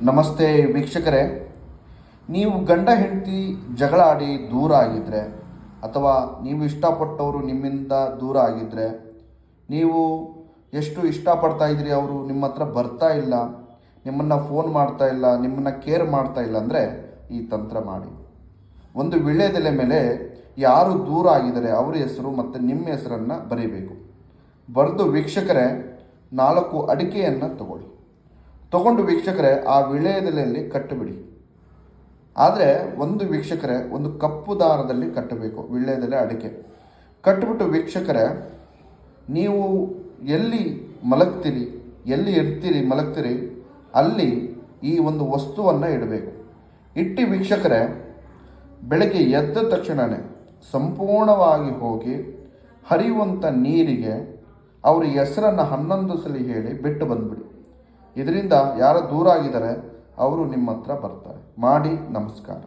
ನಮಸ್ತೆ ವೀಕ್ಷಕರೇ, ನೀವು ಗಂಡ ಹೆಂಡತಿ ಜಗಳ ಆಡಿ ದೂರ ಆಗಿದ್ದರೆ ಅಥವಾ ನೀವು ಇಷ್ಟಪಟ್ಟವರು ನಿಮ್ಮಿಂದ ದೂರ ಆಗಿದ್ದರೆ, ನೀವು ಎಷ್ಟು ಇಷ್ಟಪಡ್ತಾ ಇದ್ರಿ ಅವರು ನಿಮ್ಮ ಹತ್ರ ಬರ್ತಾ ಇಲ್ಲ, ನಿಮ್ಮನ್ನು ಫೋನ್ ಮಾಡ್ತಾ ಇಲ್ಲ, ನಿಮ್ಮನ್ನು ಕೇರ್ ಮಾಡ್ತಾ ಇಲ್ಲ ಅಂದರೆ ಈ ತಂತ್ರ ಮಾಡಿ. ಒಂದು ವೀಳ್ಯದೆಲೆ ಮೇಲೆ ಯಾರು ದೂರ ಆಗಿದ್ದಾರೆ ಅವರ ಹೆಸರು ಮತ್ತು ನಿಮ್ಮ ಹೆಸರನ್ನು ಬರೀಬೇಕು. ಬರೆದು ವೀಕ್ಷಕರೇ 4 ಅಡಿಕೆಯನ್ನು ತಗೊಂಡು ವೀಕ್ಷಕರೇ ಆ ವೀಳ್ಯದೆಲೆಯಲ್ಲಿ ಕಟ್ಟಿಬಿಡಿ. ಆದರೆ ವೀಕ್ಷಕರೇ ಒಂದು ಕಪ್ಪು ದಾರದಲ್ಲಿ ಕಟ್ಟಬೇಕು. ವೀಳ್ಯದೆಲೆ ಅಡಿಕೆ ಕಟ್ಟಿಬಿಟ್ಟು ವೀಕ್ಷಕರೇ, ನೀವು ಎಲ್ಲಿ ಮಲಗ್ತೀರಿ, ಎಲ್ಲಿ ಮಲಗ್ತೀರಿ ಅಲ್ಲಿ ಈ ಒಂದು ವಸ್ತುವನ್ನು ಇಡಬೇಕು. ಇಟ್ಟು ವೀಕ್ಷಕರೇ, ಬೆಳಗ್ಗೆ ಎದ್ದ ತಕ್ಷಣವೇ ಸಂಪೂರ್ಣವಾಗಿ ಹೋಗಿ ಹರಿಯುವಂಥ ನೀರಿಗೆ ಅವ್ರ ಹೆಸರನ್ನು 11 ಸಲ ಹೇಳಿ ಬಿಟ್ಟು ಬಂದುಬಿಡಿ. ಇದರಿಂದ ಯಾರು ದೂರ ಆಗಿದ್ದಾರೆ ಅವರು ನಿಮ್ಮ ಹತ್ರ ಬರ್ತಾರೆ. ಮಾಡಿ. ನಮಸ್ಕಾರ.